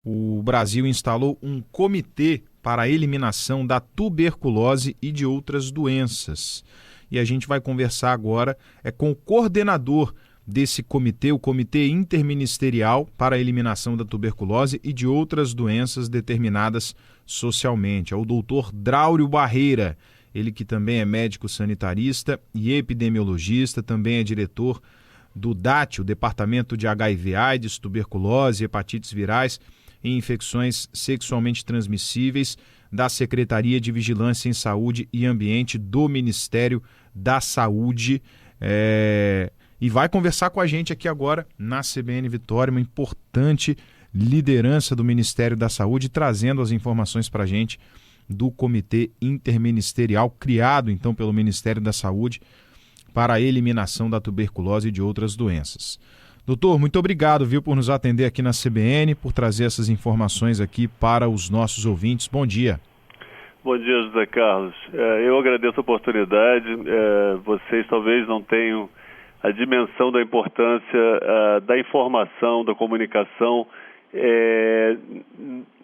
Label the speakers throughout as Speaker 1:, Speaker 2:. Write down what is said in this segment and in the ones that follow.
Speaker 1: O Brasil instalou um comitê para a eliminação da tuberculose e de outras doenças. E a gente vai conversar agora com o coordenador desse comitê, o Comitê Interministerial para a Eliminação da Tuberculose e de outras doenças determinadas socialmente. É o doutor Draulio Barreira, ele que também é médico sanitarista e epidemiologista, também é diretor do DAT, o Departamento de HIV/AIDS, Tuberculose, Hepatites Virais e Infecções Sexualmente Transmissíveis da Secretaria de Vigilância em Saúde e Ambiente do Ministério da Saúde. E vai conversar com a gente aqui agora na CBN Vitória, uma importante liderança do Ministério da Saúde, trazendo as informações para a gente do Comitê Interministerial, criado então pelo Ministério da Saúde para a eliminação da tuberculose e de outras doenças. Doutor, muito obrigado, por nos atender aqui na CBN, por trazer essas informações aqui para os nossos ouvintes. Bom dia.
Speaker 2: Bom dia, José Carlos. Eu agradeço a oportunidade. Vocês talvez não tenham a dimensão da importância da informação, da comunicação,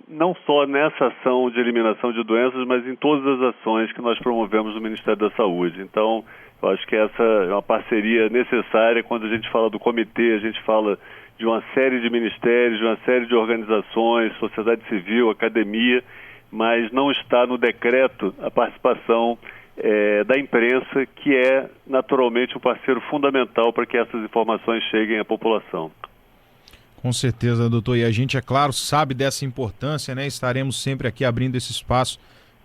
Speaker 2: não só nessa ação de eliminação de doenças, mas em todas as ações que nós promovemos no Ministério da Saúde. Então, eu acho que essa é uma parceria necessária. Quando a gente fala do comitê, a gente fala de uma série de ministérios, de uma série de organizações, sociedade civil, academia, mas não está no decreto a participação da imprensa, que é naturalmente um parceiro fundamental para que essas informações cheguem à população.
Speaker 1: Com certeza, doutor. E a gente, é claro, sabe dessa importância, né? Estaremos sempre aqui abrindo esse espaço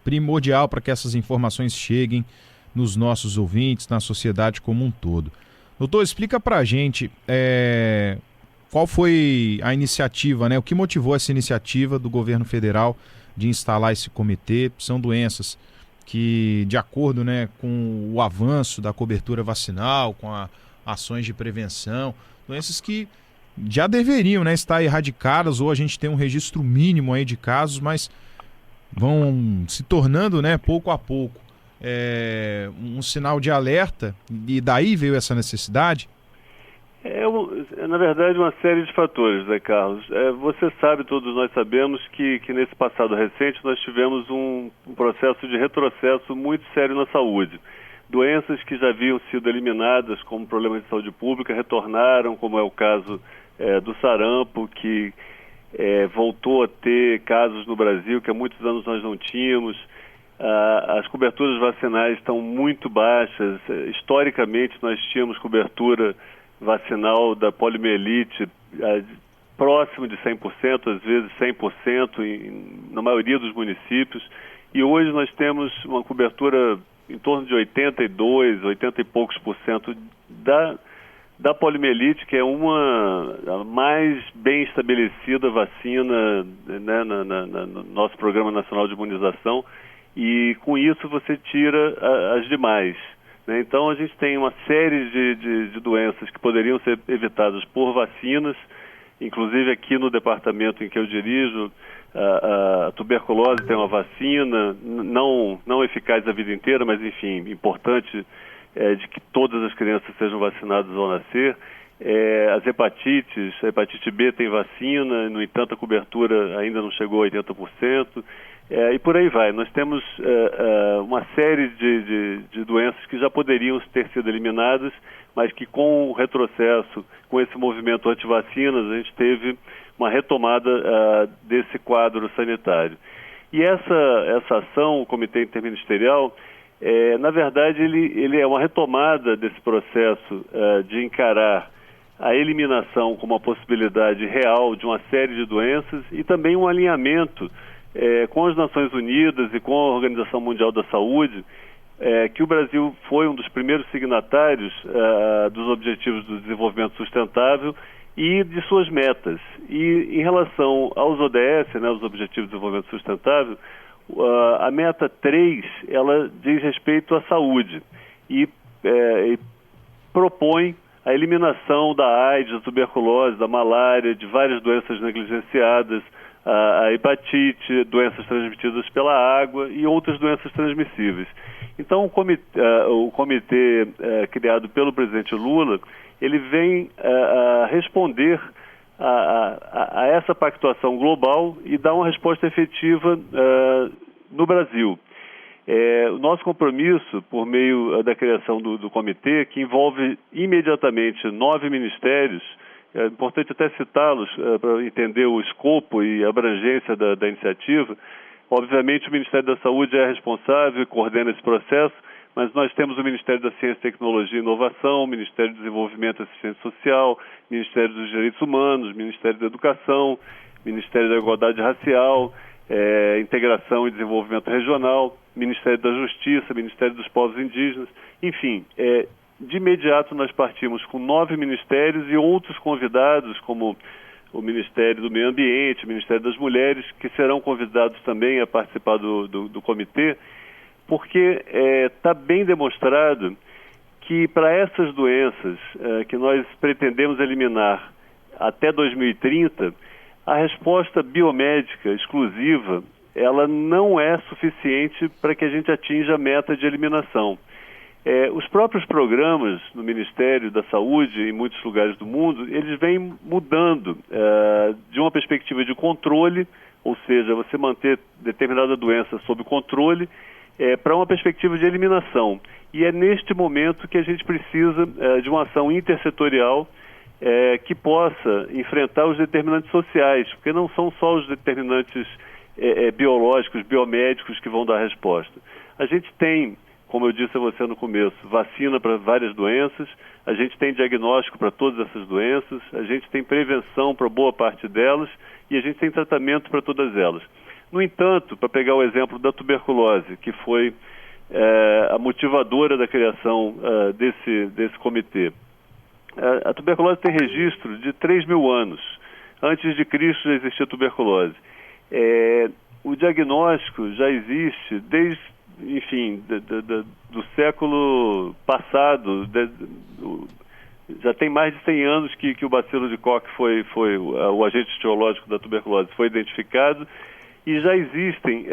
Speaker 1: primordial para que essas informações cheguem nos nossos ouvintes, na sociedade como um todo. Doutor, explica para a gente qual foi a iniciativa, né? O que motivou essa iniciativa do governo federal de instalar esse comitê. São doenças que, de acordo, né, com o avanço da cobertura vacinal, com ações de prevenção, doenças que já deveriam, né, estar erradicadas, ou a gente tem um registro mínimo aí de casos, mas vão se tornando, né, pouco a pouco, um sinal de alerta, e daí veio essa necessidade?
Speaker 2: Na verdade, uma série de fatores, Zé Carlos. Você sabe, todos nós sabemos que nesse passado recente nós tivemos um processo de retrocesso muito sério na saúde. Doenças que já haviam sido eliminadas como problemas de saúde pública retornaram, como é o caso do sarampo, que voltou a ter casos no Brasil que há muitos anos nós não tínhamos. As coberturas vacinais estão muito baixas. Historicamente, nós tínhamos cobertura vacinal da poliomielite próximo de 100%, às vezes 100% na maioria dos municípios, e hoje nós temos uma cobertura em torno de 82, 80 e poucos por cento da poliomielite, que é a mais bem estabelecida vacina, né, no nosso Programa Nacional de Imunização, e com isso você tira as demais. Então, a gente tem uma série de doenças que poderiam ser evitadas por vacinas, inclusive aqui no departamento em que eu dirijo, a tuberculose tem uma vacina, não eficaz a vida inteira, mas, enfim, importante de que todas as crianças sejam vacinadas ao nascer. As hepatites, a hepatite B tem vacina, no entanto, a cobertura ainda não chegou a 80%. E por aí vai. Nós temos uma série de doenças que já poderiam ter sido eliminadas, mas que com o retrocesso, com esse movimento anti-vacinas, a gente teve uma retomada desse quadro sanitário. E essa ação, o Comitê Interministerial, na verdade, ele é uma retomada desse processo de encarar a eliminação como uma possibilidade real de uma série de doenças e também um alinhamento com as Nações Unidas e com a Organização Mundial da Saúde, que o Brasil foi um dos primeiros signatários dos Objetivos do Desenvolvimento Sustentável e de suas metas. E em relação aos ODS, né, os Objetivos de Desenvolvimento Sustentável, a meta 3, ela diz respeito à saúde e propõe a eliminação da AIDS, da tuberculose, da malária, de várias doenças negligenciadas, a hepatite, doenças transmitidas pela água e outras doenças transmissíveis. Então, o comitê criado pelo presidente Lula, ele vem a responder a essa pactuação global e dar uma resposta efetiva no Brasil. O nosso compromisso, por meio da criação do comitê, que envolve imediatamente 9 ministérios, é importante até citá-los para entender o escopo e a abrangência da iniciativa. Obviamente, o Ministério da Saúde é responsável e coordena esse processo, mas nós temos o Ministério da Ciência, Tecnologia e Inovação, o Ministério do Desenvolvimento e Assistência Social, Ministério dos Direitos Humanos, Ministério da Educação, Ministério da Igualdade Racial, Integração e Desenvolvimento Regional, Ministério da Justiça, Ministério dos Povos Indígenas, enfim, de imediato nós partimos com 9 ministérios e outros convidados, como o Ministério do Meio Ambiente, o Ministério das Mulheres, que serão convidados também a participar do comitê, porque está bem demonstrado que para essas doenças que nós pretendemos eliminar até 2030, a resposta biomédica exclusiva, ela não é suficiente para que a gente atinja a meta de eliminação. Os próprios programas no Ministério da Saúde, em muitos lugares do mundo, eles vêm mudando de uma perspectiva de controle, ou seja, você manter determinada doença sob controle, para uma perspectiva de eliminação. E é neste momento que a gente precisa de uma ação intersetorial que possa enfrentar os determinantes sociais, porque não são só os determinantes biológicos, biomédicos que vão dar a resposta. A gente tem, como eu disse a você no começo, vacina para várias doenças, a gente tem diagnóstico para todas essas doenças, a gente tem prevenção para boa parte delas e a gente tem tratamento para todas elas. No entanto, para pegar o exemplo da tuberculose, que foi a motivadora da criação desse comitê, a tuberculose tem registro de 3.000 anos. Antes de Cristo já existia tuberculose. O diagnóstico já existe desde, enfim, do século passado, já tem mais de 100 anos que o bacilo de Koch foi o agente etiológico da tuberculose, foi identificado, e já existem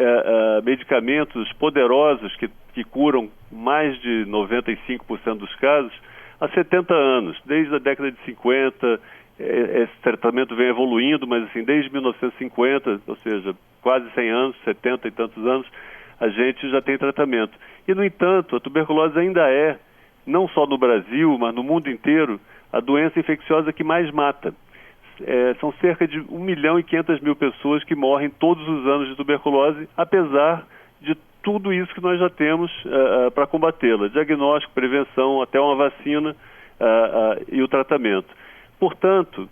Speaker 2: medicamentos poderosos que curam mais de 95% dos casos há 70 anos, desde a década de 50. Esse tratamento vem evoluindo, mas assim, desde 1950, ou seja, quase 100 anos, 70 e tantos anos, a gente já tem tratamento. E, no entanto, a tuberculose ainda é, não só no Brasil, mas no mundo inteiro, a doença infecciosa que mais mata. São cerca de 1.500.000 pessoas que morrem todos os anos de tuberculose, apesar de tudo isso que nós já temos para combatê-la. Diagnóstico, prevenção, até uma vacina e o tratamento. Portanto,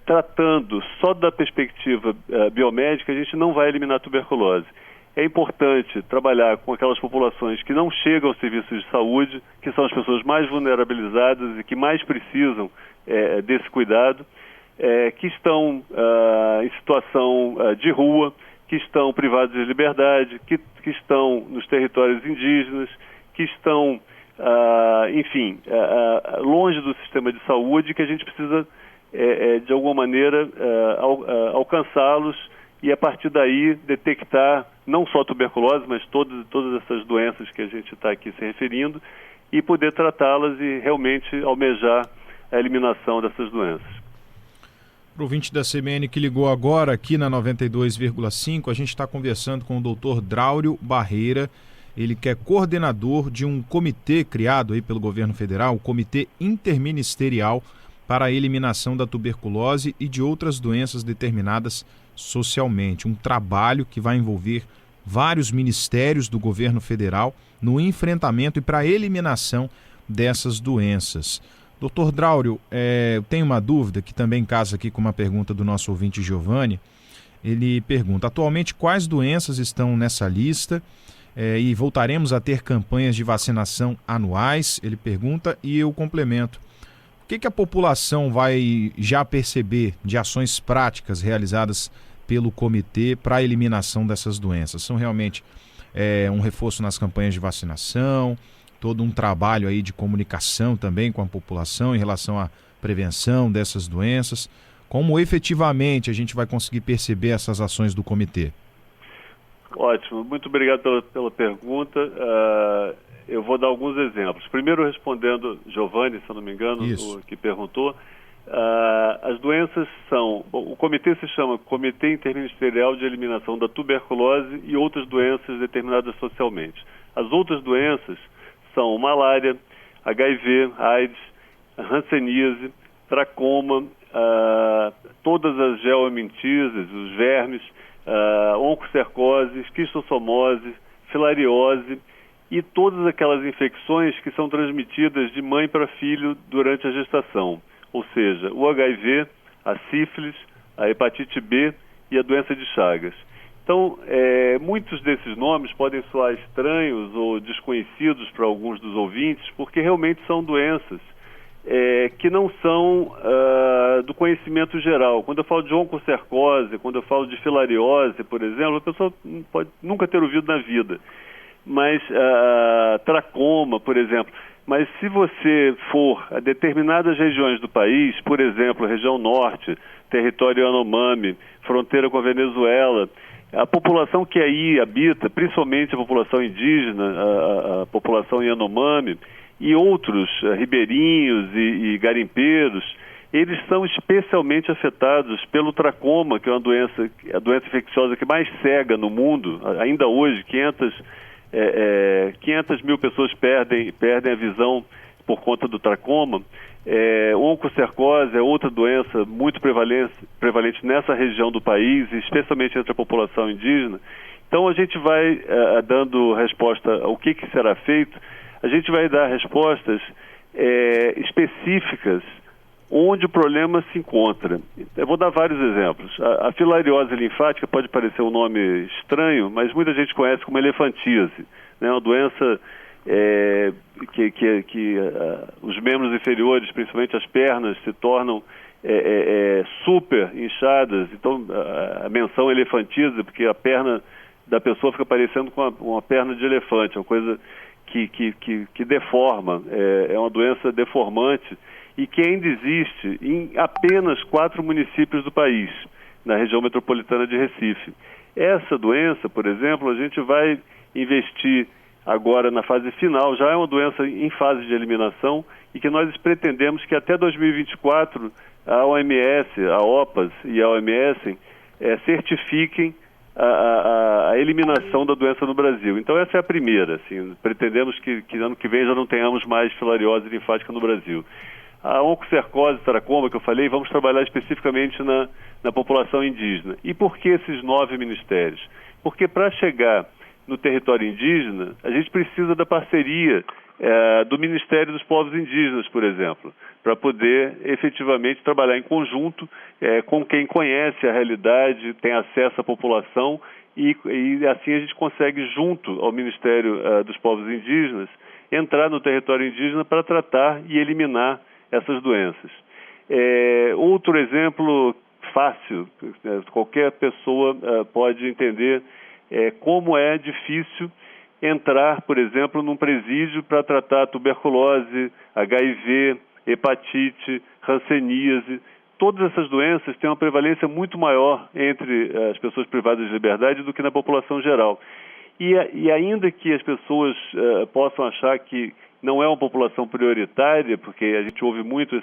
Speaker 2: tratando só da perspectiva biomédica, a gente não vai eliminar a tuberculose. É importante trabalhar com aquelas populações que não chegam aos serviços de saúde, que são as pessoas mais vulnerabilizadas e que mais precisam desse cuidado, que estão em situação de rua, que estão privados de liberdade, que estão nos territórios indígenas, que estão, enfim, longe do sistema de saúde, que a gente precisa, de alguma maneira, alcançá-los e, a partir daí, detectar não só a tuberculose, mas todas essas doenças que a gente está aqui se referindo e poder tratá-las e realmente almejar a eliminação dessas doenças.
Speaker 1: Para o ouvinte da CBN que ligou agora aqui na 92,5, a gente está conversando com o Dr. Draulio Barreira, ele que é coordenador de um comitê criado aí pelo governo federal, o Comitê Interministerial para a Eliminação da Tuberculose e de outras doenças determinadas socialmente. Um trabalho que vai envolver vários ministérios do governo federal no enfrentamento e para a eliminação dessas doenças. Doutor Draulio, eu tenho uma dúvida que também casa aqui com uma pergunta do nosso ouvinte Giovanni. Ele pergunta, atualmente quais doenças estão nessa lista e voltaremos a ter campanhas de vacinação anuais? Ele pergunta e eu complemento. O que a população vai já perceber de ações práticas realizadas pelo comitê para a eliminação dessas doenças? São realmente um reforço nas campanhas de vacinação, todo um trabalho aí de comunicação também com a população em relação à prevenção dessas doenças. Como efetivamente a gente vai conseguir perceber essas ações do comitê?
Speaker 2: Ótimo, muito obrigado pela pergunta. Eu vou dar alguns exemplos. Primeiro, respondendo Giovanni, se eu não me engano, o que perguntou, As doenças são... O comitê se chama Comitê Interministerial de Eliminação da Tuberculose e outras doenças determinadas socialmente. As outras doenças são malária, HIV, AIDS, hanseníase, tracoma, todas as geomintíases, os vermes, oncocercose, esquistossomose, filariose e todas aquelas infecções que são transmitidas de mãe para filho durante a gestação. Ou seja, o HIV, a sífilis, a hepatite B e a doença de Chagas. Então, muitos desses nomes podem soar estranhos ou desconhecidos para alguns dos ouvintes, porque realmente são doenças que não são do conhecimento geral. Quando eu falo de oncocercose, quando eu falo de filariose, por exemplo, a pessoa pode nunca ter ouvido na vida. Mas tracoma, por exemplo. Mas se você for a determinadas regiões do país, por exemplo, região norte, território Yanomami, fronteira com a Venezuela, a população que aí habita, principalmente a população indígena, a população Yanomami, e outros ribeirinhos e garimpeiros, eles são especialmente afetados pelo tracoma, que é a doença infecciosa que mais cega no mundo. Ainda hoje, 500 mil pessoas perdem a visão por conta do tracoma. Oncocercose é outra doença muito prevalente nessa região do país, especialmente entre a população indígena. Então a gente vai dando resposta ao que será feito. A gente vai dar respostas específicas onde o problema se encontra. Eu vou dar vários exemplos. A filariose linfática pode parecer um nome estranho, mas muita gente conhece como elefantíase, né? Uma doença que os membros inferiores, principalmente as pernas, se tornam super inchadas. Então, a menção elefantíase, porque a perna da pessoa fica parecendo com uma perna de elefante, uma coisa que deforma, é uma doença deformante, e que ainda existe em apenas 4 municípios do país, na região metropolitana de Recife. Essa doença, por exemplo, a gente vai investir agora na fase final, já é uma doença em fase de eliminação, e que nós pretendemos que até 2024 a OMS, a OPAS e a OMS certifiquem a eliminação da doença no Brasil. Então essa é a primeira. Assim, pretendemos que ano que vem já não tenhamos mais filariose linfática no Brasil. A oncocercose, tracoma, que eu falei, vamos trabalhar especificamente na população indígena. E por que esses 9 ministérios? Porque para chegar no território indígena, a gente precisa da parceria do Ministério dos Povos Indígenas, por exemplo, para poder efetivamente trabalhar em conjunto com quem conhece a realidade, tem acesso à população e assim a gente consegue, junto ao Ministério dos Povos Indígenas, entrar no território indígena para tratar e eliminar essas doenças. Outro exemplo fácil, qualquer pessoa pode entender como é difícil entrar, por exemplo, num presídio para tratar tuberculose, HIV, hepatite, hanseníase. Todas essas doenças têm uma prevalência muito maior entre as pessoas privadas de liberdade do que na população geral. E ainda que as pessoas possam achar que não é uma população prioritária, porque a gente ouve muito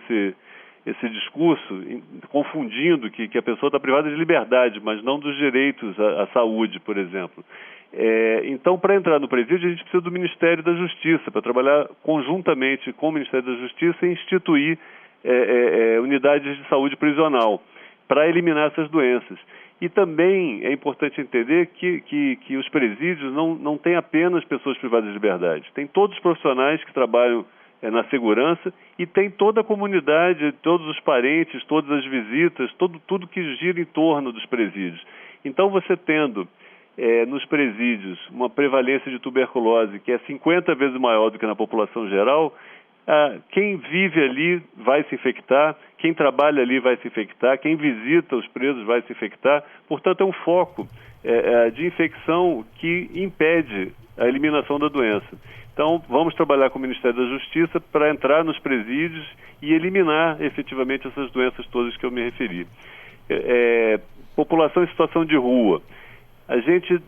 Speaker 2: esse discurso, confundindo que a pessoa está privada de liberdade, mas não dos direitos à saúde, por exemplo. Então, para entrar no presídio, a gente precisa do Ministério da Justiça, para trabalhar conjuntamente com o Ministério da Justiça e instituir unidades de saúde prisional, para eliminar essas doenças. E também é importante entender que os presídios não têm apenas pessoas privadas de liberdade. Tem todos os profissionais que trabalham na segurança e tem toda a comunidade, todos os parentes, todas as visitas, tudo que gira em torno dos presídios. Então, você tendo nos presídios uma prevalência de tuberculose que é 50 vezes maior do que na população geral, quem vive ali vai se infectar, quem trabalha ali vai se infectar, quem visita os presos vai se infectar. Portanto, é um foco de infecção que impede a eliminação da doença. Então, vamos trabalhar com o Ministério da Justiça para entrar nos presídios e eliminar efetivamente essas doenças todas que eu me referi. População em situação de rua. A gente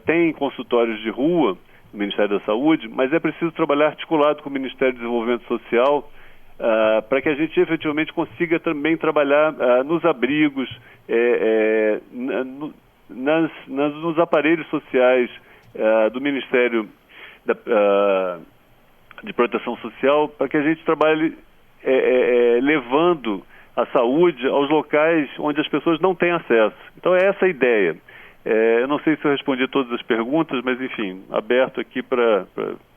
Speaker 2: tem consultórios de rua no Ministério da Saúde, mas é preciso trabalhar articulado com o Ministério do Desenvolvimento Social para que a gente efetivamente consiga também trabalhar nos abrigos, nos aparelhos sociais do Ministério de Proteção Social, para que a gente trabalhe levando a saúde aos locais onde as pessoas não têm acesso. Então é essa a ideia. Eu não sei se eu respondi todas as perguntas, mas enfim, aberto aqui para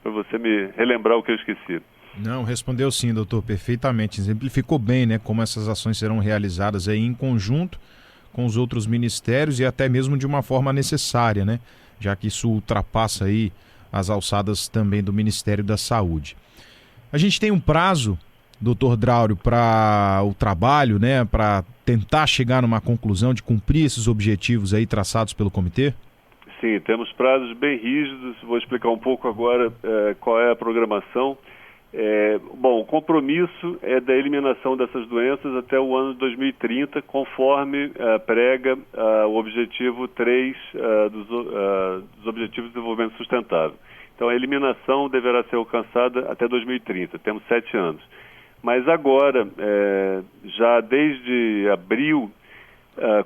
Speaker 2: você me relembrar o que eu esqueci.
Speaker 1: Não, respondeu sim, doutor, perfeitamente. Exemplificou bem, né, como essas ações serão realizadas aí em conjunto com os outros ministérios e até mesmo de uma forma necessária, né, já que isso ultrapassa aí as alçadas também do Ministério da Saúde. A gente tem um prazo, doutor Draulio, para o trabalho, né, para tentar chegar numa conclusão de cumprir esses objetivos aí traçados pelo comitê?
Speaker 2: Sim, temos prazos bem rígidos. Vou explicar um pouco agora qual é a programação. Bom, o compromisso é da eliminação dessas doenças até o ano de 2030, conforme prega o objetivo 3 dos Objetivos de Desenvolvimento Sustentável. Então, a eliminação deverá ser alcançada até 2030, temos 7 anos. Mas agora, já desde abril,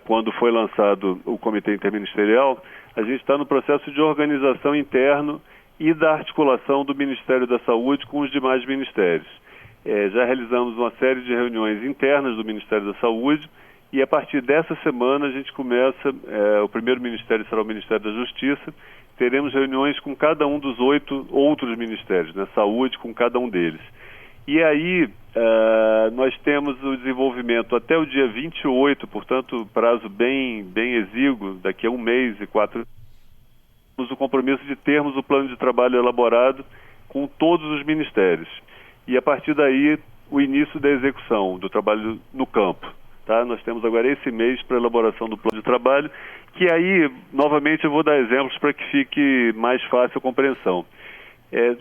Speaker 2: quando foi lançado o Comitê Interministerial, a gente está no processo de organização interno e da articulação do Ministério da Saúde com os demais ministérios. Já realizamos uma série de reuniões internas do Ministério da Saúde e a partir dessa semana a gente começa, o primeiro ministério será o Ministério da Justiça, teremos reuniões com cada um dos 8 outros ministérios, né, saúde com cada um deles. E aí nós temos o desenvolvimento até o dia 28, portanto prazo bem exíguo, daqui a 1 mês e 4 anos, o compromisso de termos o plano de trabalho elaborado com todos os ministérios. E a partir daí, o início da execução do trabalho no campo. Tá? Nós temos agora esse mês para a elaboração do plano de trabalho, que aí, novamente, eu vou dar exemplos para que fique mais fácil a compreensão.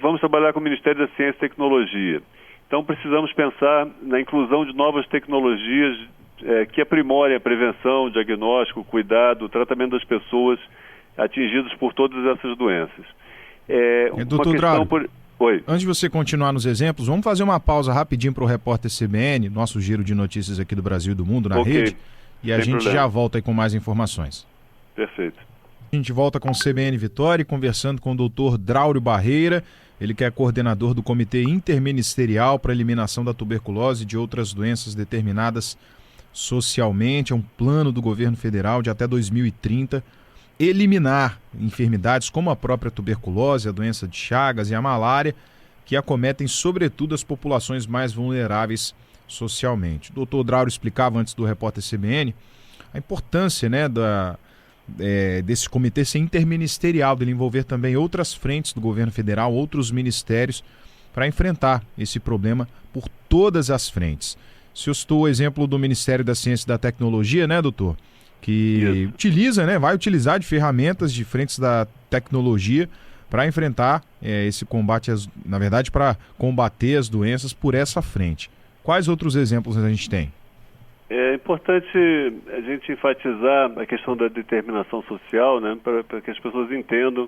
Speaker 2: Vamos trabalhar com o Ministério da Ciência e Tecnologia. Então, precisamos pensar na inclusão de novas tecnologias que aprimorem a prevenção, o diagnóstico, o cuidado, o tratamento das pessoas atingidos por todas essas doenças.
Speaker 1: Doutor Draulio,
Speaker 2: Oi.
Speaker 1: Antes de você continuar nos exemplos, vamos fazer uma pausa rapidinho para o repórter CBN, nosso giro de notícias aqui do Brasil e do mundo na rede, e a gente já volta aí com mais informações.
Speaker 2: Perfeito.
Speaker 1: A gente volta com o CBN Vitória, conversando com o doutor Draulio Barreira, ele que é coordenador do Comitê Interministerial para a Eliminação da Tuberculose e de outras doenças determinadas socialmente. É um plano do governo federal de até 2030 eliminar enfermidades como a própria tuberculose, a doença de Chagas e a malária, que acometem sobretudo as populações mais vulneráveis socialmente. O doutor Draulio explicava antes do repórter CBN a importância, né, desse comitê ser interministerial, dele envolver também outras frentes do governo federal, outros ministérios, para enfrentar esse problema por todas as frentes. Se eu citou o exemplo do Ministério da Ciência e da Tecnologia, né, doutor? Que utiliza, né, vai utilizar de ferramentas de frentes da tecnologia para enfrentar esse combate, na verdade, para combater as doenças por essa frente. Quais outros exemplos a gente tem?
Speaker 2: É importante a gente enfatizar a questão da determinação social, né, para que as pessoas entendam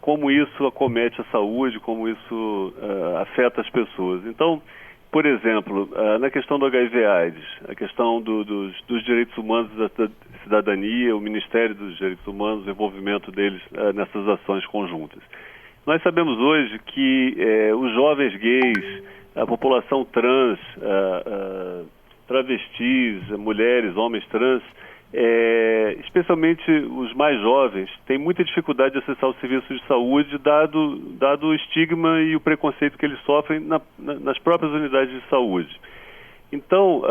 Speaker 2: como isso acomete a saúde, como isso afeta as pessoas. Então, por exemplo, na questão do HIV/AIDS, a questão dos direitos humanos da cidadania, o Ministério dos Direitos Humanos, o envolvimento deles nessas ações conjuntas. Nós sabemos hoje que os jovens gays, a população trans, travestis, mulheres, homens trans, especialmente os mais jovens, têm muita dificuldade de acessar os serviços de saúde, dado o estigma e o preconceito que eles sofrem nas próprias unidades de saúde. Então,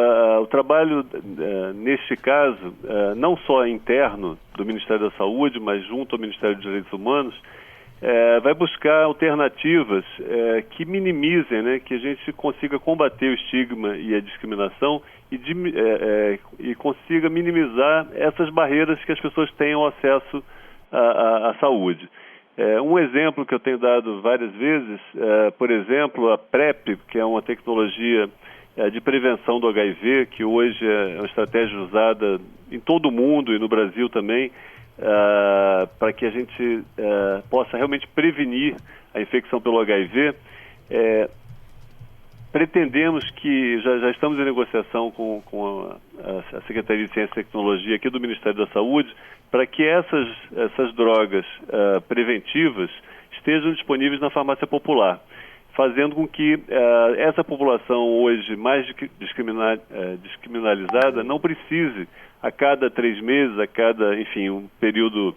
Speaker 2: o trabalho, neste caso, não só interno do Ministério da Saúde, mas junto ao Ministério dos Direitos Humanos, vai buscar alternativas que minimizem, né, que a gente consiga combater o estigma e a discriminação e consiga minimizar essas barreiras que as pessoas tenham acesso à saúde. Um exemplo que eu tenho dado várias vezes, por exemplo, a PrEP, que é uma tecnologia de prevenção do HIV, que hoje é uma estratégia usada em todo o mundo e no Brasil também, para que a gente possa realmente prevenir a infecção pelo HIV. pretendemos que, já estamos em negociação com a Secretaria de Ciência e Tecnologia aqui do Ministério da Saúde, para que essas drogas preventivas estejam disponíveis na farmácia popular, fazendo com que essa população hoje mais descriminalizada não precise, a cada 3 meses, enfim, um período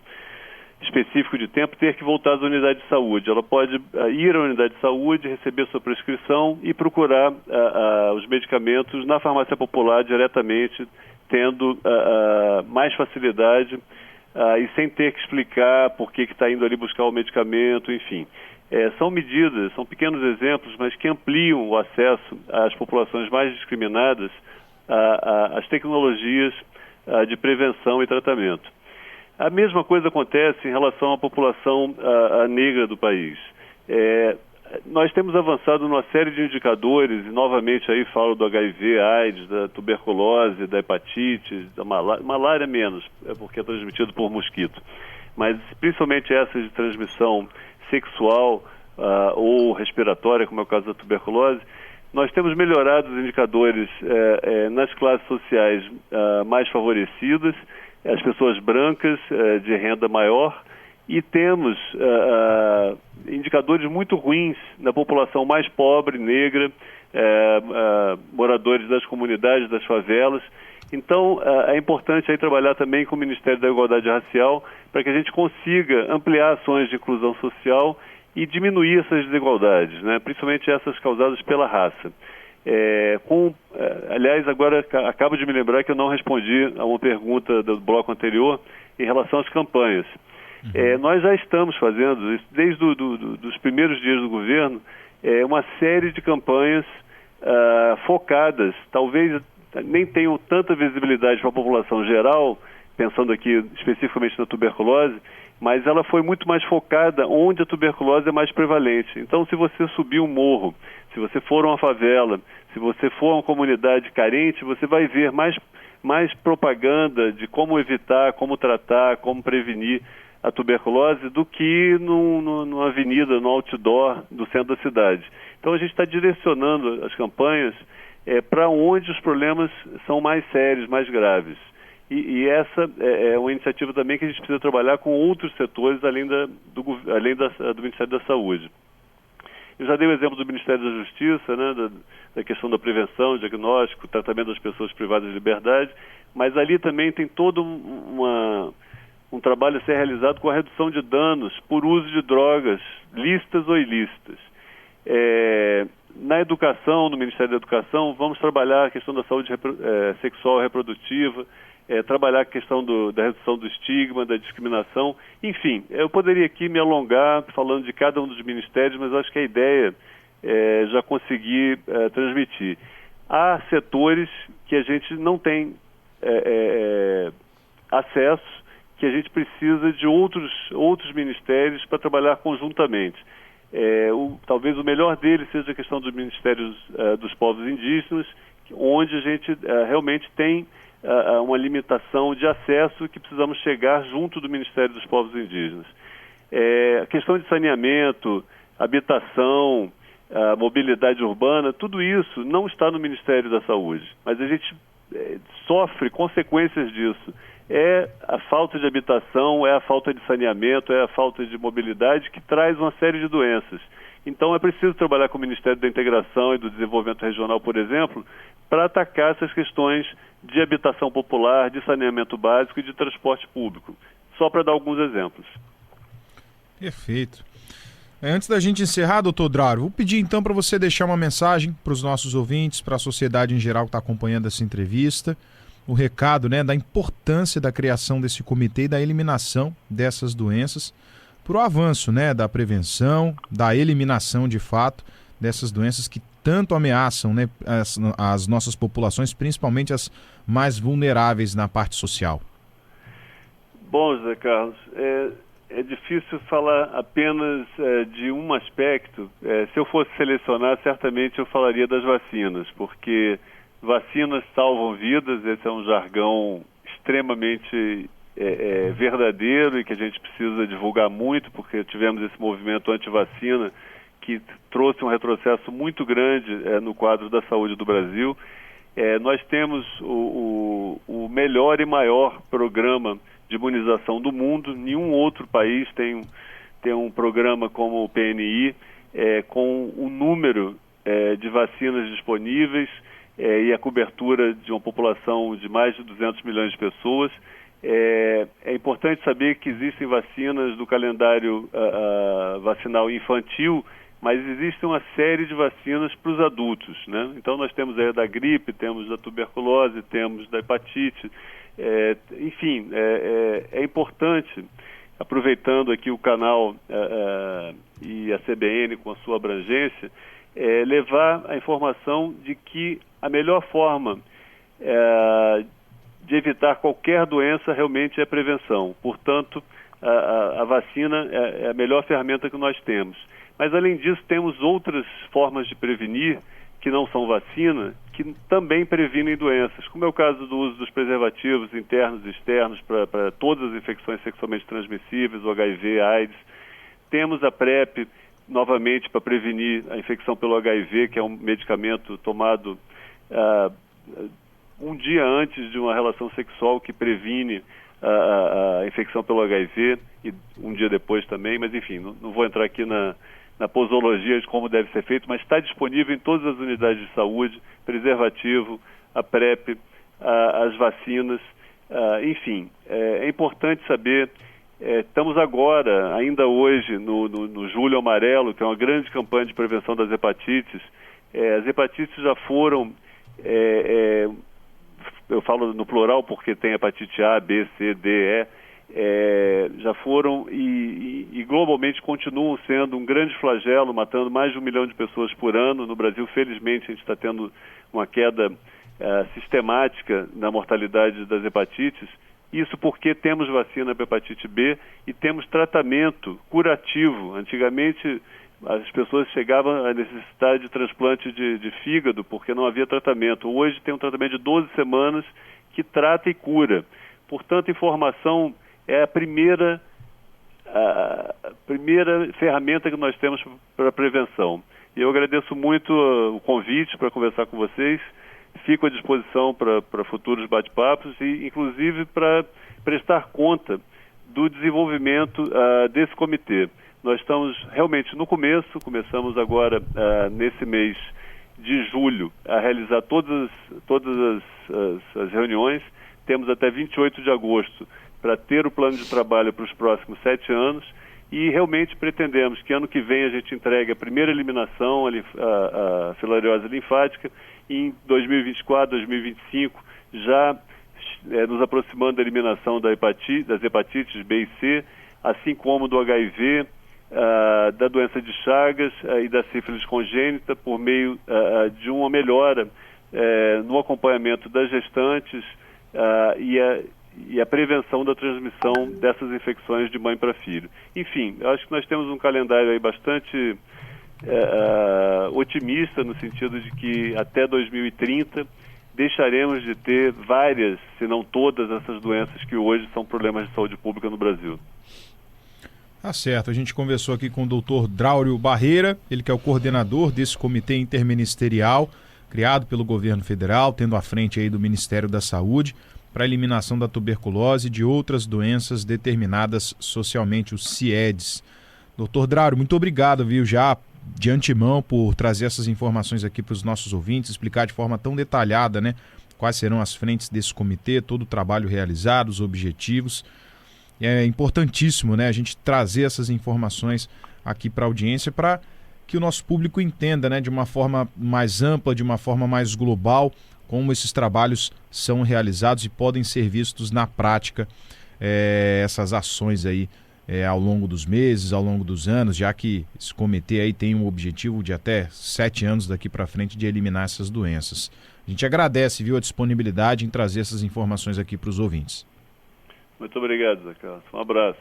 Speaker 2: específico de tempo, ter que voltar às unidades de saúde. Ela pode ir à unidade de saúde, receber sua prescrição e procurar os medicamentos na farmácia popular diretamente, tendo mais facilidade e sem ter que explicar por que está indo ali buscar o medicamento, enfim. São medidas, são pequenos exemplos, mas que ampliam o acesso às populações mais discriminadas às tecnologias de prevenção e tratamento. A mesma coisa acontece em relação à população negra do país. Nós temos avançado numa série de indicadores, e novamente aí falo do HIV, AIDS, da tuberculose, da hepatite, da malária menos, porque é transmitido por mosquito. Mas principalmente essas de transmissão sexual ou respiratória, como é o caso da tuberculose, nós temos melhorado os indicadores nas classes sociais mais favorecidas, as pessoas brancas de renda maior, e temos indicadores muito ruins na população mais pobre, negra, moradores das comunidades, das favelas. Então, é importante aí trabalhar também com o Ministério da Igualdade Racial para que a gente consiga ampliar ações de inclusão social e diminuir essas desigualdades, né? Principalmente essas causadas pela raça. Aliás, agora acabo de me lembrar que eu não respondi a uma pergunta do bloco anterior em relação às campanhas. Nós já estamos fazendo, desde os primeiros dias do governo, uma série de campanhas focadas, talvez nem tenham tanta visibilidade para a população geral, pensando aqui especificamente na tuberculose, mas ela foi muito mais focada onde a tuberculose é mais prevalente. Então, se você subir um morro, se você for a uma favela, se você for a uma comunidade carente, você vai ver mais propaganda de como evitar, como tratar, como prevenir a tuberculose do que numa avenida, no outdoor do centro da cidade. Então, a gente está direcionando as campanhas para onde os problemas são mais sérios, mais graves. E essa é uma iniciativa também que a gente precisa trabalhar com outros setores, além do Ministério da Saúde. Eu já dei o exemplo do Ministério da Justiça, né, da questão da prevenção, diagnóstico, tratamento das pessoas privadas de liberdade, mas ali também tem todo um trabalho a ser realizado com a redução de danos por uso de drogas, lícitas ou ilícitas. Na educação, no Ministério da Educação, vamos trabalhar a questão da saúde sexual e reprodutiva, trabalhar a questão da redução do estigma, da discriminação. Enfim, eu poderia aqui me alongar falando de cada um dos ministérios, mas acho que a ideia já consegui transmitir. Há setores que a gente não tem acesso, que a gente precisa de outros ministérios para trabalhar conjuntamente. Talvez o melhor deles seja a questão dos ministérios dos povos indígenas, onde a gente realmente tem uma limitação de acesso que precisamos chegar junto do Ministério dos Povos Indígenas. A questão de saneamento, habitação, mobilidade urbana, tudo isso não está no Ministério da Saúde, mas a gente sofre consequências disso. É a falta de habitação, é a falta de saneamento, é a falta de mobilidade que traz uma série de doenças. Então é preciso trabalhar com o Ministério da Integração e do Desenvolvimento Regional, por exemplo, para atacar essas questões de habitação popular, de saneamento básico e de transporte público. Só para dar alguns exemplos.
Speaker 1: Perfeito. Antes da gente encerrar, doutor Drauro, vou pedir então para você deixar uma mensagem para os nossos ouvintes, para a sociedade em geral que está acompanhando essa entrevista, o recado, né, da importância da criação desse comitê e da eliminação dessas doenças, para o avanço, né, da prevenção, da eliminação de fato dessas doenças que tanto ameaçam, né, as nossas populações, principalmente as mais vulneráveis na parte social.
Speaker 2: Bom, José Carlos, é difícil falar apenas de um aspecto. Se eu fosse selecionar, certamente eu falaria das vacinas, porque vacinas salvam vidas, esse é um jargão extremamente verdadeiro e que a gente precisa divulgar muito, porque tivemos esse movimento anti-vacina que trouxe um retrocesso muito grande no quadro da saúde do Brasil. Nós temos o melhor e maior programa de imunização do mundo. Nenhum outro país tem um programa como o PNI, com o número de vacinas disponíveis e a cobertura de uma população de mais de 200 milhões de pessoas. É importante saber que existem vacinas do calendário vacinal infantil, mas existe uma série de vacinas para os adultos, né? Então nós temos aí da gripe, temos da tuberculose, temos da hepatite, enfim, é importante, aproveitando aqui o canal e a CBN com a sua abrangência, levar a informação de que a melhor forma de evitar qualquer doença realmente é a prevenção. Portanto, a vacina é a melhor ferramenta que nós temos. Mas, além disso, temos outras formas de prevenir, que não são vacina, que também previnem doenças, como é o caso do uso dos preservativos internos e externos para todas as infecções sexualmente transmissíveis, o HIV, a AIDS. Temos a PrEP, novamente, para prevenir a infecção pelo HIV, que é um medicamento tomado um dia antes de uma relação sexual, que previne a infecção pelo HIV, e um dia depois também, mas enfim, não vou entrar aqui na posologia de como deve ser feito, mas está disponível em todas as unidades de saúde, preservativo, a PrEP, as vacinas, enfim, é importante saber. Estamos agora, ainda hoje, no Julho Amarelo, que é uma grande campanha de prevenção das hepatites. As hepatites já foram, eu falo no plural porque tem hepatite A, B, C, D, E, já foram e globalmente continuam sendo um grande flagelo, matando mais de 1 milhão de pessoas por ano. No Brasil, felizmente, a gente está tendo uma queda sistemática na mortalidade das hepatites. Isso porque temos vacina para hepatite B e temos tratamento curativo. Antigamente, as pessoas chegavam a necessitar de transplante de fígado porque não havia tratamento. Hoje tem um tratamento de 12 semanas que trata e cura. Portanto, informação é a primeira ferramenta que nós temos para a prevenção. E eu agradeço muito o convite para conversar com vocês. Fico à disposição para futuros bate-papos e, inclusive, para prestar conta do desenvolvimento desse comitê. Nós estamos realmente no começo, começamos agora, nesse mês de julho, a realizar todas as reuniões. Temos até 28 de agosto para ter o plano de trabalho para os próximos 7 anos e realmente pretendemos que ano que vem a gente entregue a primeira eliminação, a filariose linfática, e em 2024, 2025, já nos aproximando da eliminação das hepatites B e C, assim como do HIV, da doença de Chagas e da sífilis congênita, por meio de uma melhora no acompanhamento das gestantes e a prevenção da transmissão dessas infecções de mãe para filho. Enfim, eu acho que nós temos um calendário aí bastante otimista, no sentido de que até 2030 deixaremos de ter várias, se não todas, essas doenças que hoje são problemas de saúde pública no Brasil.
Speaker 1: Tá certo, a gente conversou aqui com o Dr. Draulio Barreira, ele que é o coordenador desse comitê interministerial criado pelo governo federal, tendo à frente aí do Ministério da Saúde, para a eliminação da tuberculose e de outras doenças determinadas socialmente, os CIEDs. Doutor Draulio, muito obrigado, viu, já de antemão, por trazer essas informações aqui para os nossos ouvintes, explicar de forma tão detalhada, né, quais serão as frentes desse comitê, todo o trabalho realizado, os objetivos. É importantíssimo, né, a gente trazer essas informações aqui para a audiência para que o nosso público entenda, né, de uma forma mais ampla, de uma forma mais global, como esses trabalhos são realizados e podem ser vistos na prática, essas ações aí ao longo dos meses, ao longo dos anos, já que esse comitê aí tem um objetivo de até 7 anos daqui para frente de eliminar essas doenças. A gente agradece, viu, a disponibilidade em trazer essas informações aqui para os ouvintes.
Speaker 2: Muito obrigado, Zé Carlos. Um abraço.